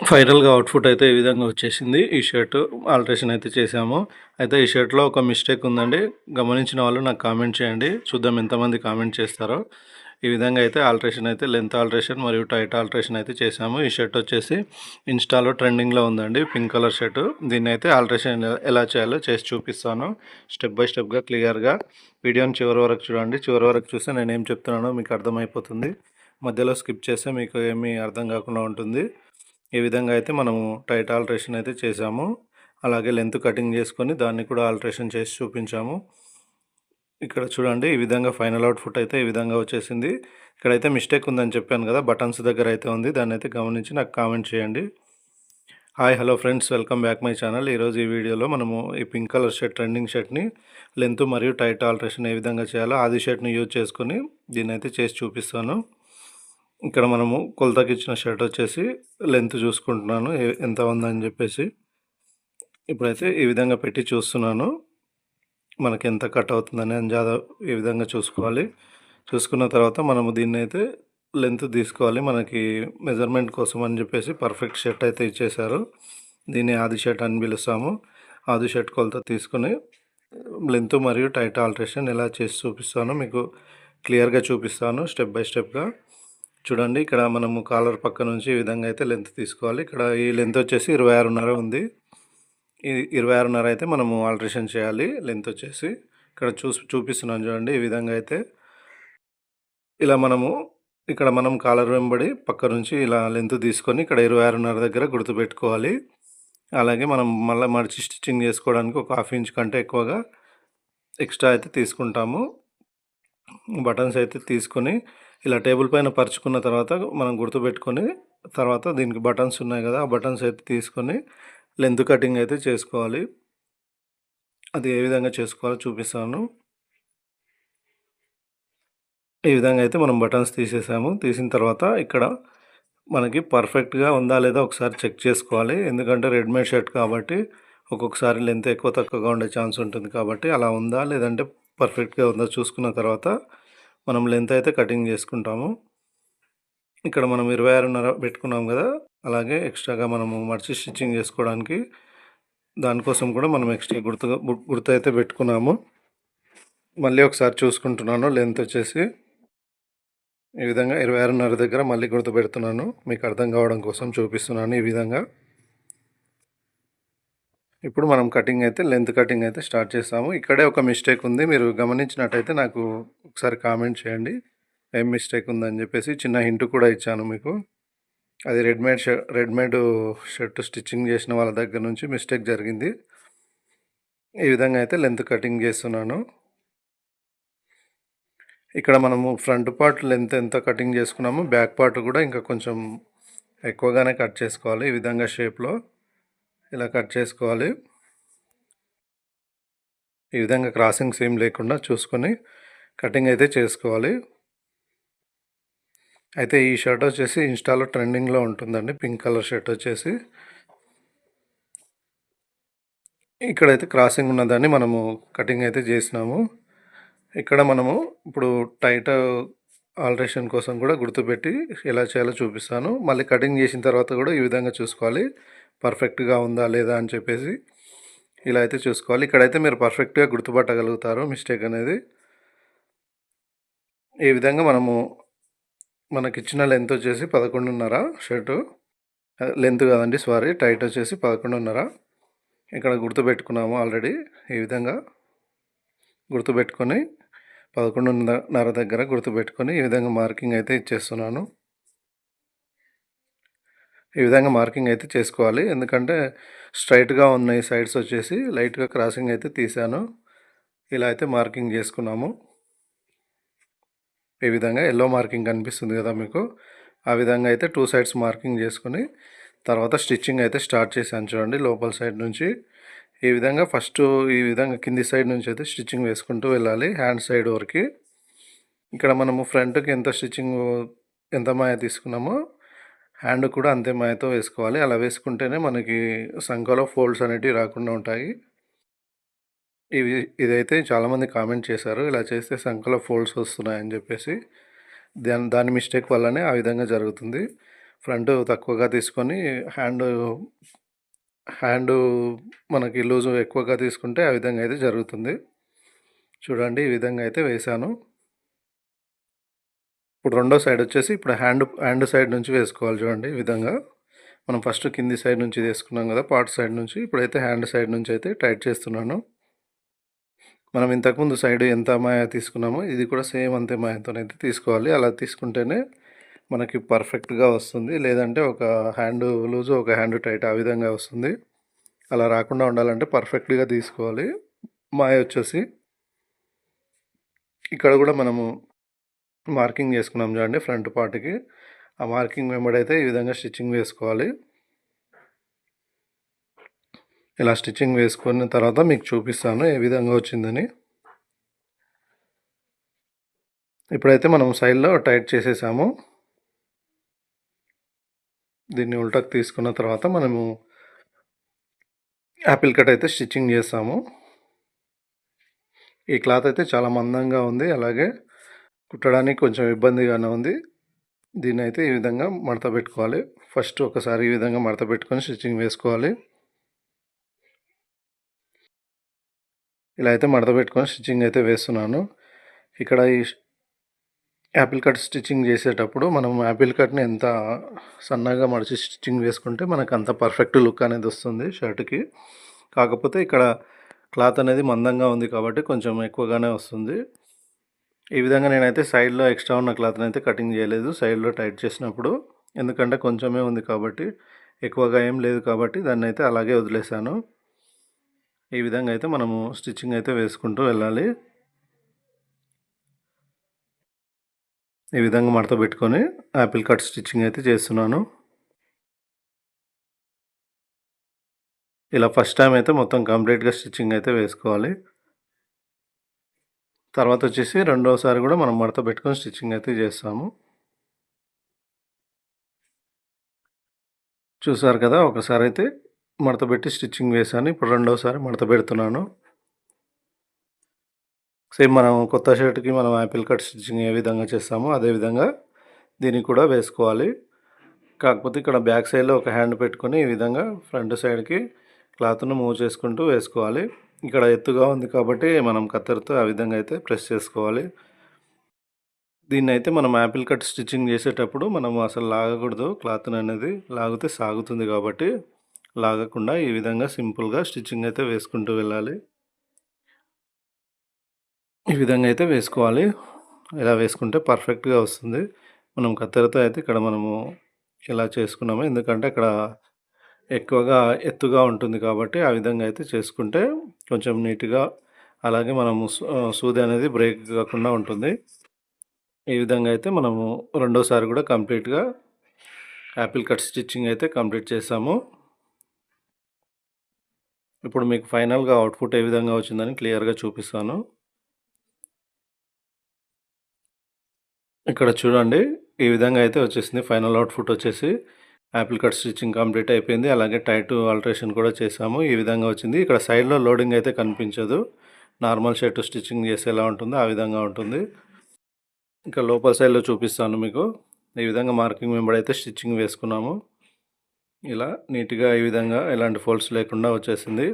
ఫైనల్‌గా అవుట్‌పుట్ అయితే ఈ విధంగా వచ్చేసింది. ఈ షర్ట్ ఆల్ట్రేషన్ అయితే చేశాము. అయితే ఈ షర్ట్‌లో ఒక మిస్టేక్ ఉందండి. గమనించిన వాళ్ళు నాకు కామెంట్ చేయండి. చూద్దాం ఎంతమంది కామెంట్ చేస్తారో. ఈ విధంగా అయితే ఆల్ట్రేషన్ అయితే లెంత్ ఆల్ట్రేషన్ మరియు టైట్ ఆల్ట్రేషన్ అయితే చేశాము. ఈ షర్ట్ వచ్చేసి ఇన్‌స్టాలో ట్రెండింగ్‌లో ఉందండి. Pink colour shirt. దీన్ని అయితే ఆల్ట్రేషన్ ఎలా చేయాలో చేసి చూపిస్తాను. స్టెప్ బై స్టెప్‌గా క్లియర్‌గా వీడియోని చివరి వరకు చూడండి. చివరి వరకు చూస్తే నేనేం చెప్తున్నానో మీకు అర్థమైపోతుంది. మధ్యలో స్కిప్ చేస్తే మీకు ఏమీ అర్థం కాకుండా ఉంటుంది. ఈ విధంగా అయితే మనము టైట్ ఆల్ట్రేషన్ అయితే చేసాము. అలాగే లెంత్ కటింగ్ చేసుకొని దాన్ని కూడా ఆల్ట్రేషన్ చేసి చూపించాము. ఇక్కడ చూడండి ఈ విధంగా ఫైనల్ అవుట్‌పుట్ అయితే ఈ విధంగా వచ్చేసింది. ఇక్కడైతే మిస్టేక్ ఉందని చెప్పాను కదా! బటన్స్ దగ్గర అయితే ఉంది. దాన్నైతే గమనించి నాకు కామెంట్ చేయండి. Hi hello friends, welcome back my channel. ఈరోజు ఈ వీడియోలో మనము ఈ పింక్ కలర్ షర్ట్ ట్రెండింగ్ షర్ట్‌ని లెంత్ మరియు టైట్ ఆల్ట్రేషన్ ఏ విధంగా చేయాలో ఆది షర్ట్‌ని యూజ్ చేసుకొని దీన్నైతే చేసి చూపిస్తాను. ఇక్కడ మనము కొలతకి ఇచ్చిన షర్ట్ వచ్చేసి లెంత్ చూసుకుంటున్నాను ఎంత ఉందని చెప్పేసి. ఇప్పుడైతే ఈ విధంగా పెట్టి చూస్తున్నాను. మనకి ఎంత కట్ అవుతుందని అందాజ ఈ విధంగా చూసుకోవాలి. చూసుకున్న తర్వాత మనము దీన్నైతే లెంత్ తీసుకోవాలి. మనకి మెజర్మెంట్ కోసం అని చెప్పేసి పర్ఫెక్ట్ షర్ట్ అయితే ఇచ్చేశారు. దీన్ని ఆది షర్ట్ అని పిలుస్తాము. ఆది షర్ట్ కొలత తీసుకొని లెంత్ మరియు టైట్ ఆల్ట్రేషన్ ఎలా చేసి చూపిస్తానో మీకు క్లియర్‌గా చూపిస్తాను స్టెప్ బై స్టెప్‌గా. చూడండి ఇక్కడ మనము కాలర్ పక్క నుంచి ఈ విధంగా అయితే లెంత్ తీసుకోవాలి. ఇక్కడ ఈ లెంత్ వచ్చేసి 26.5 ఉంది. ఈ 26.5 అయితే మనము ఆల్ట్రేషన్ చేయాలి. లెంత్ వచ్చేసి ఇక్కడ చూపిస్తున్నాను చూడండి. ఈ విధంగా అయితే ఇలా మనము ఇక్కడ మనం కాలర్ వెంబడి పక్క నుంచి ఇలా లెంత్ తీసుకొని ఇక్కడ 26.5 దగ్గర గుర్తుపెట్టుకోవాలి. అలాగే మనం మళ్ళీ మడిచి స్టిచ్చింగ్ చేసుకోవడానికి ఒక హాఫ్ ఇంచ్ కంటే ఎక్కువగా ఎక్స్ట్రా అయితే తీసుకుంటాము. బటన్స్ అయితే తీసుకొని ఇలా టేబుల్ పైన పరుచుకున్న తర్వాత మనం గుర్తుపెట్టుకొని తర్వాత దీనికి బటన్స్ ఉన్నాయి కదా! ఆ బటన్స్ అయితే తీసుకొని లెంత్ కటింగ్ అయితే చేసుకోవాలి. అది ఏ విధంగా చేసుకోవాలో చూపిస్తాను. ఈ విధంగా అయితే మనం బటన్స్ తీసేసాము. తీసిన తర్వాత ఇక్కడ మనకి పర్ఫెక్ట్‌గా ఉందా లేదా ఒకసారి చెక్ చేసుకోవాలి. ఎందుకంటే రెడీమేడ్ షర్ట్ కాబట్టి ఒక్కొక్కసారి లెంత్ ఎక్కువ తక్కువగా ఉండే ఛాన్స్ ఉంటుంది కాబట్టి అలా ఉందా లేదంటే పర్ఫెక్ట్‌గా ఉందా చూసుకున్న తర్వాత మనం లెంత్ అయితే కటింగ్ చేసుకుంటాము. ఇక్కడ మనం 26.5 పెట్టుకున్నాం కదా! అలాగే ఎక్స్ట్రాగా మనము మడిచి స్టిచ్చింగ్ చేసుకోవడానికి దానికోసం కూడా మనం ఎక్స్ట్రా గుర్తు అయితే పెట్టుకున్నాము. మళ్ళీ ఒకసారి చూసుకుంటున్నాను లెంత్ వచ్చేసి ఈ విధంగా 26.5 దగ్గర మళ్ళీ గుర్తుపెడుతున్నాను. మీకు అర్థం కావడం కోసం చూపిస్తున్నాను ఈ విధంగా. ఇప్పుడు మనం కటింగ్ అయితే లెంత్ కటింగ్ అయితే స్టార్ట్ చేస్తాము. ఇక్కడే ఒక మిస్టేక్ ఉంది. మీరు గమనించినట్టయితే నాకు ఒకసారి కామెంట్ చేయండి. ఏం మిస్టేక్ ఉందని చెప్పేసి చిన్న హింట్ కూడా ఇచ్చాను మీకు. అది రెడీమేడ్ షర్ట్ స్టిచ్చింగ్ చేసిన వాళ్ళ దగ్గర నుంచి మిస్టేక్ జరిగింది. ఈ విధంగా అయితే లెంత్ కటింగ్ చేస్తున్నాను. ఇక్కడ మనము ఫ్రంట్ పార్ట్ లెంత్ ఎంత కటింగ్ చేసుకున్నామో బ్యాక్ పార్ట్ కూడా ఇంకా కొంచెం ఎక్కువగానే కట్ చేసుకోవాలి. ఈ విధంగా షేప్లో ఇలా కట్ చేసుకోవాలి. ఈ విధంగా క్రాసింగ్స్ ఏం లేకుండా చూసుకొని కటింగ్ అయితే చేసుకోవాలి. అయితే ఈ షర్ట్ వచ్చేసి ఇన్స్టాలో ట్రెండింగ్లో ఉంటుందండి. పింక్ కలర్ షర్ట్ వచ్చేసి ఇక్కడైతే క్రాసింగ్ ఉన్నదాన్ని మనము కటింగ్ అయితే చేసినాము. ఇక్కడ మనము ఇప్పుడు టైట్ ఆల్ట్రేషన్ కోసం కూడా గుర్తుపెట్టి ఎలా చేయాలో చూపిస్తాను. మళ్ళీ కటింగ్ చేసిన తర్వాత కూడా ఈ విధంగా చూసుకోవాలి పర్ఫెక్ట్గా ఉందా లేదా అని చెప్పేసి ఇలా అయితే చూసుకోవాలి. ఇక్కడైతే మీరు పర్ఫెక్ట్గా గుర్తుపట్టగలుగుతారు మిస్టేక్ అనేది. ఈ విధంగా మనకిచ్చిన లెంత్ వచ్చేసి 11.5 షర్టు లెంత్ కాదండి సారీ, టైట్ వచ్చేసి 11.5 ఇక్కడ గుర్తుపెట్టుకున్నాము ఆల్రెడీ. ఈ విధంగా గుర్తుపెట్టుకొని 11.5 దగ్గర గుర్తుపెట్టుకొని ఈ విధంగా మార్కింగ్ అయితే ఇచ్చేస్తున్నాను. ఈ విధంగా మార్కింగ్ అయితే చేసుకోవాలి. ఎందుకంటే స్ట్రైట్గా ఉన్నాయి సైడ్స్ వచ్చేసి లైట్గా క్రాసింగ్ అయితే తీసాను. ఇలా అయితే మార్కింగ్ చేసుకున్నాము. ఈ విధంగా ఎల్లో మార్కింగ్ కనిపిస్తుంది కదా మీకు, ఆ విధంగా అయితే 2 సైడ్స్ మార్కింగ్ చేసుకొని తర్వాత స్టిచ్చింగ్ అయితే స్టార్ట్ చేశాను చూడండి. లోపల సైడ్ నుంచి ఈ విధంగా ఫస్ట్ ఈ విధంగా కింది సైడ్ నుంచి అయితే స్టిచ్చింగ్ వేసుకుంటూ వెళ్ళాలి హ్యాండ్ సైడ్ వరకు. ఇక్కడ మనము ఫ్రంట్కి ఎంత మాయ తీసుకున్నామో హ్యాండ్ కూడా అంతే మాయతో వేసుకోవాలి. అలా వేసుకుంటేనే మనకి సంఖలో ఫోల్డ్స్ అనేటివి రాకుండా ఉంటాయి. ఇదైతే చాలామంది కామెంట్ చేశారు, ఇలా చేస్తే సంఖలో ఫోల్డ్స్ వస్తున్నాయని చెప్పేసి. దాని మిస్టేక్ వల్లనే ఆ విధంగా జరుగుతుంది. ఫ్రంట్ తక్కువగా తీసుకొని హ్యాండు హ్యాండు మనకి లూజు ఎక్కువగా తీసుకుంటే ఆ విధంగా అయితే జరుగుతుంది. చూడండి ఈ విధంగా అయితే వేశాను. ఇప్పుడు రెండో సైడ్ వచ్చేసి ఇప్పుడు హ్యాండ్ సైడ్ నుంచి వేసుకోవాలి చూడండి ఈ విధంగా. మనం ఫస్ట్ కింది సైడ్ నుంచి తీసుకున్నాం కదా పార్ట్ సైడ్ నుంచి, ఇప్పుడైతే హ్యాండ్ సైడ్ నుంచి అయితే టైట్ చేస్తున్నాను. మనం ఇంతకుముందు సైడ్ ఎంత మాయ తీసుకున్నామో ఇది కూడా సేమ్ అంతే మాయతోనైతే తీసుకోవాలి. అలా తీసుకుంటేనే మనకి పర్ఫెక్ట్గా వస్తుంది. లేదంటే ఒక హ్యాండ్ లూజు ఒక హ్యాండ్ టైట్ ఆ విధంగా వస్తుంది. అలా రాకుండా ఉండాలంటే పర్ఫెక్ట్గా తీసుకోవాలి. మాయ వచ్చేసి ఇక్కడ కూడా మనము మార్కింగ్ చేసుకున్నాం చూడండి ఫ్రంట్ పార్ట్కి. ఆ మార్కింగ్ వెంబడైతే ఈ విధంగా స్టిచ్చింగ్ వేసుకోవాలి. ఇలా స్టిచ్చింగ్ వేసుకున్న తర్వాత మీకు చూపిస్తాను ఏ విధంగా వచ్చిందని. ఇప్పుడైతే మనం సైడ్లో టైట్ చేసేసాము. దీన్ని ఉల్టాకు తీసుకున్న తర్వాత మనము యాపిల్ కట్ అయితే స్టిచ్చింగ్ చేస్తాము. ఈ క్లాత్ అయితే చాలా మందంగా ఉంది, అలాగే కుట్టడానికి కొంచెం ఇబ్బందిగానే ఉంది. దీన్ని అయితే ఈ విధంగా మడత పెట్టుకోవాలి. ఫస్ట్ ఒకసారి ఈ విధంగా మడత పెట్టుకొని స్టిచ్చింగ్ వేసుకోవాలి. ఇలా అయితే మడత పెట్టుకొని స్టిచ్చింగ్ అయితే వేస్తున్నాను. ఇక్కడ ఈ యాపిల్ కట్ స్టిచ్చింగ్ చేసేటప్పుడు మనం యాపిల్ కట్ని ఎంత సన్నగా మడిచి స్టిచ్చింగ్ వేసుకుంటే మనకు అంత పర్ఫెక్ట్ లుక్ అనేది వస్తుంది షర్ట్కి. కాకపోతే ఇక్కడ క్లాత్ అనేది మందంగా ఉంది కాబట్టి కొంచెం ఎక్కువగానే వస్తుంది. ఈ విధంగా నేనైతే సైడ్లో ఎక్స్ట్రా ఉన్న క్లాత్ని అయితే కటింగ్ చేయలేదు సైడ్లో టైట్ చేసినప్పుడు, ఎందుకంటే కొంచెమే ఉంది కాబట్టి, ఎక్కువగా ఏం లేదు కాబట్టి దాన్ని అయితే అలాగే వదిలేసాను. ఈ విధంగా అయితే మనము స్టిచ్చింగ్ అయితే వేసుకుంటూ వెళ్ళాలి. ఈ విధంగా మడత పెట్టుకొని యాపిల్ కట్ స్టిచ్చింగ్ అయితే చేస్తున్నాను. ఇలా ఫస్ట్ టైం అయితే మొత్తం కంప్లీట్గా స్టిచ్చింగ్ అయితే వేసుకోవాలి. తర్వాత వచ్చేసి రెండోసారి కూడా మనం మడత పెట్టుకొని స్టిచ్చింగ్ అయితే చేస్తాము. చూసారు కదా, ఒకసారి అయితే మడత పెట్టి స్టిచ్చింగ్ వేసాను. ఇప్పుడు రెండోసారి మడత పెడుతున్నాను. సేమ్ మనం కొత్త షర్ట్కి మనం యాపిల్ కట్ స్టిచ్చింగ్ ఏ విధంగా చేస్తామో అదేవిధంగా దీనికి కూడా వేసుకోవాలి. కాకపోతే ఇక్కడ బ్యాక్ సైడ్లో ఒక హ్యాండ్ పెట్టుకొని ఈ విధంగా ఫ్రంట్ సైడ్కి క్లాత్ను మూవ్ చేసుకుంటూ వేసుకోవాలి. ఇక్కడ ఎత్తుగా ఉంది కాబట్టి మనం కత్తెరతో ఆ విధంగా అయితే ప్రెస్ చేసుకోవాలి. దీన్ని అయితే మనం యాపిల్ కట్ స్టిచ్చింగ్ చేసేటప్పుడు మనం అసలు లాగకూడదు. క్లాత్ని అనేది లాగితే సాగుతుంది కాబట్టి లాగకుండా ఈ విధంగా సింపుల్గా స్టిచ్చింగ్ అయితే వేసుకుంటూ వెళ్ళాలి. ఈ విధంగా అయితే వేసుకోవాలి. ఇలా వేసుకుంటే పర్ఫెక్ట్గా వస్తుంది. మనం కత్తెరతో అయితే ఇక్కడ మనము ఇలా చేసుకున్నాము, ఎందుకంటే అక్కడ ఎక్కువగా ఎత్తుగా ఉంటుంది కాబట్టి ఆ విధంగా అయితే చేసుకుంటే కొంచెం నీట్గా, అలాగే మనము సూది అనేది బ్రేక్ కాకుండా ఉంటుంది. ఈ విధంగా అయితే మనము రెండోసారి కూడా కంప్లీట్గా యాపిల్ కట్ స్టిచ్చింగ్ అయితే కంప్లీట్ చేసాము. ఇప్పుడు మీకు ఫైనల్గా అవుట్పుట్ ఏ విధంగా వచ్చిందని క్లియర్గా చూపిస్తాను. ఇక్కడ చూడండి ఈ విధంగా అయితే వచ్చేసింది. ఫైనల్ అవుట్పుట్ వచ్చేసి యాపిల్ కట్ స్టిచ్చింగ్ కంప్లీట్ అయిపోయింది, అలాగే టైట్ ఆల్టరేషన్ కూడా చేసాము. ఈ విధంగా వచ్చింది. ఇక్కడ సైడ్లో లోడింగ్ అయితే కనిపించదు. నార్మల్ షర్ట్ స్టిచ్చింగ్ చేస్తే ఎలా ఉంటుందో ఆ విధంగా ఉంటుంది. ఇంకా లోపల సైడ్లో చూపిస్తాను మీకు. ఈ విధంగా మార్కింగ్ వెంబడైతే స్టిచ్చింగ్ వేసుకున్నాము. ఇలా నీట్గా ఈ విధంగా ఎలాంటి ఫోల్డ్స్ లేకుండా వచ్చేసింది.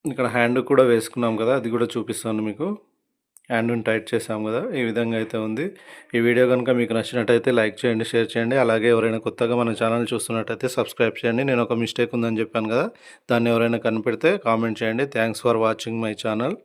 ఇక్కడ హ్యాండ్ కూడా వేసుకున్నాం కదా, అది కూడా చూపిస్తాను మీకు. హ్యాండ్ని టైట్ చేసాం కదా, ఈ విధంగా అయితే ఉంది. ఈ వీడియో కనుక మీకు నచ్చినట్టయితే లైక్ చేయండి, షేర్ చేయండి. అలాగే ఎవరైనా కొత్తగా మన ఛానల్ చూస్తున్నట్టయితే సబ్స్క్రైబ్ చేయండి. నేను ఒక మిస్టేక్ ఉందని చెప్పాను కదా, దాన్ని ఎవరైనా కనిపెడితే కామెంట్ చేయండి. Thanks for watching my channel.